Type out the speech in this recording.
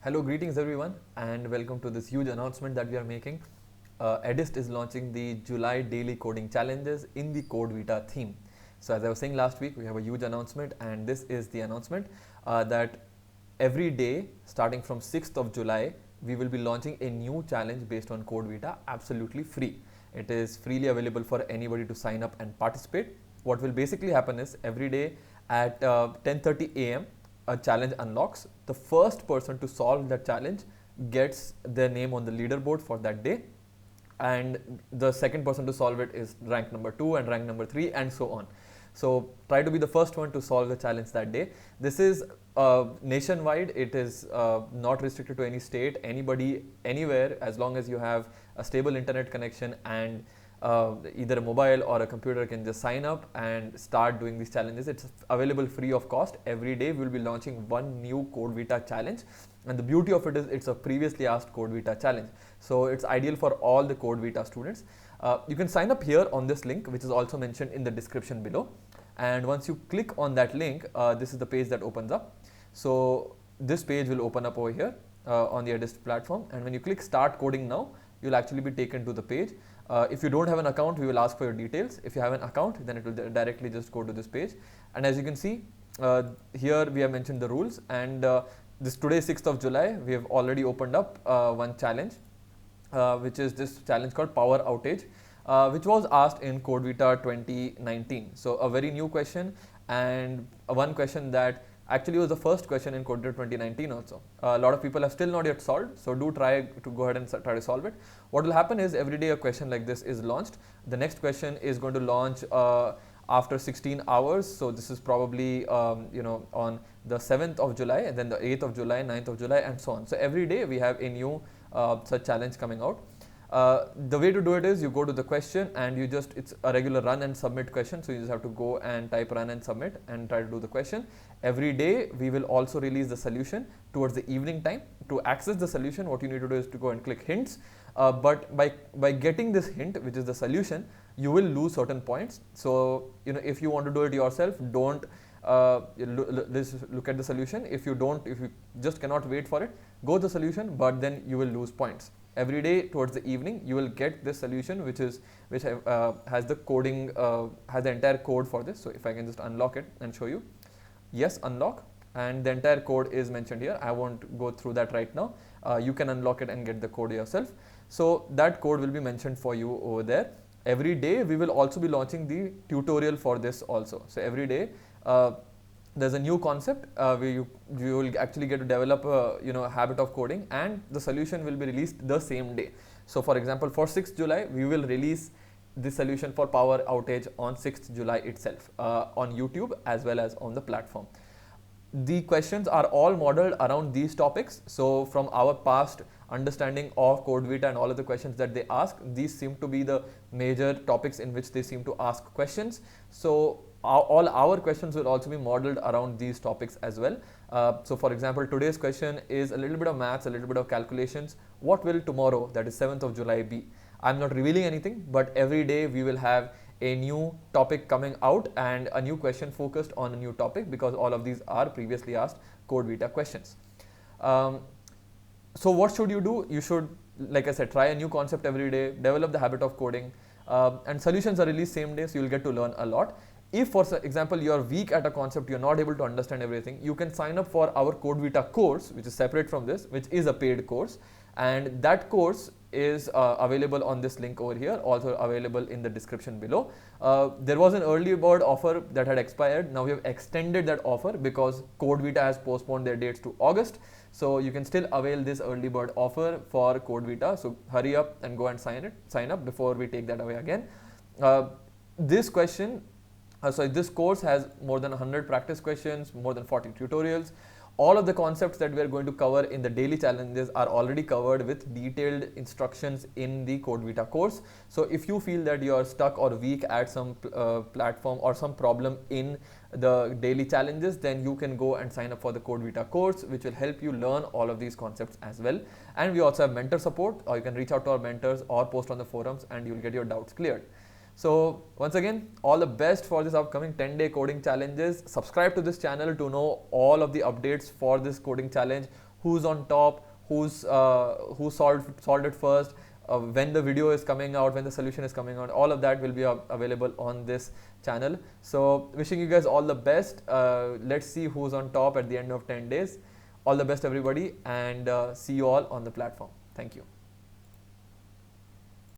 Hello, greetings everyone, and welcome to this huge announcement that we are making. Edist is launching the July daily coding challenges in the Code Vita theme. So, as I was saying last week, we have a huge announcement, and this is the announcement that every day starting from 6th of July, we will be launching a new challenge based on Code Vita absolutely free. It is freely available for anybody to sign up and participate. What will basically happen is every day at 10:30 a.m. a challenge unlocks. The first person to solve that challenge gets their name on the leaderboard for that day, and the second person to solve it is rank number 2 and rank number 3 and so on. So try to be the first one to solve the challenge that day. This is nationwide. It is not restricted to any state, anybody, anywhere, as long as you have a stable internet connection and either a mobile or a computer can just sign up and start doing these challenges. It's available free of cost. Every day we will be launching one new Code Vita challenge, and the beauty of it is it's a previously asked Code Vita challenge, so it's ideal for all the Code Vita students. You can sign up here on this link, which is also mentioned in the description below, and once you click on that link, this is the page that opens up. So this page will open up over here on the Edist platform, and when you click start coding now, you'll actually be taken to the page. If you don't have an account, we will ask for your details. If you have an account, then it will directly just go to this page. And as you can see, here we have mentioned the rules, and this today 6th of July, we have already opened up one challenge, which is this challenge called Power Outage, which was asked in Code Vita 2019. So a very new question, and one question that actually was the first question in Code Vita 2019 also. A lot of people have still not yet solved, so do try to go ahead and try to solve it. What will happen is every day a question like this is launched. The next question is going to launch after 16 hours. So this is probably on the 7th of July, and then the 8th of July, 9th of July, and so on. So every day we have a new such challenge coming out. The way to do it is you go to the question and it's a regular run and submit question. So you just have to go and type run and submit and try to do the question. Every day we will also release the solution towards the evening time. To access the solution, what you need to do is to go and click hints. But by getting this hint, which is the solution, you will lose certain points. So if you want to do it yourself, don't look at the solution. If you just cannot wait for it, go to the solution, but then you will lose points. Every day towards the evening, you will get this solution, which has the coding, has the entire code for this. So if I can just unlock it and show you, yes, unlock, and the entire code is mentioned here. I won't go through that right now. You can unlock it and get the code yourself. So that code will be mentioned for you over there. Every day we will also be launching the tutorial for this also. So every day there's a new concept where you will actually get to develop a habit of coding, and the solution will be released the same day. So for example, for 6th July, we will release the solution for power outage on 6th July itself on YouTube as well as on the platform. The questions are all modeled around these topics. So from our past understanding of Code Vita and all of the questions that they ask, these seem to be the major topics in which they seem to ask questions. So all our questions will also be modeled around these topics as well. So for example, today's question is a little bit of maths, a little bit of calculations. What will tomorrow, that is 7th of July, be? I'm not revealing anything, but every day we will have a new topic coming out and a new question focused on a new topic, because all of these are previously asked Code Vita questions. So what should you do? You should, like I said, try a new concept every day, develop the habit of coding, and solutions are released same day, so you'll get to learn a lot. If, for example, you are weak at a concept, you're not able to understand everything, you can sign up for our Code Vita course, which is separate from this, which is a paid course, and that course is available on this link over here, also available in the description below. There was an early bird offer that had expired. Now we have extended that offer because Code Vita has postponed their dates to August. So you can still avail this early bird offer for Code Vita. So hurry up and go and sign up before we take that away again. This course has more than 100 practice questions, more than 40 tutorials. All of the concepts that we are going to cover in the daily challenges are already covered with detailed instructions in the Code Vita course. So if you feel that you are stuck or weak at some platform or some problem in the daily challenges, then you can go and sign up for the Code Vita course, which will help you learn all of these concepts as well. And we also have mentor support, or you can reach out to our mentors or post on the forums and you'll get your doubts cleared. So once again, all the best for this upcoming 10-day coding challenges. Subscribe to this channel to know all of the updates for this coding challenge. who's on top, who solved it first, when the video is coming out, when the solution is coming out. All of that will be available on this channel. So wishing you guys all the best. Let's see who's on top at the end of 10 days. All the best everybody, and see you all on the platform. Thank you.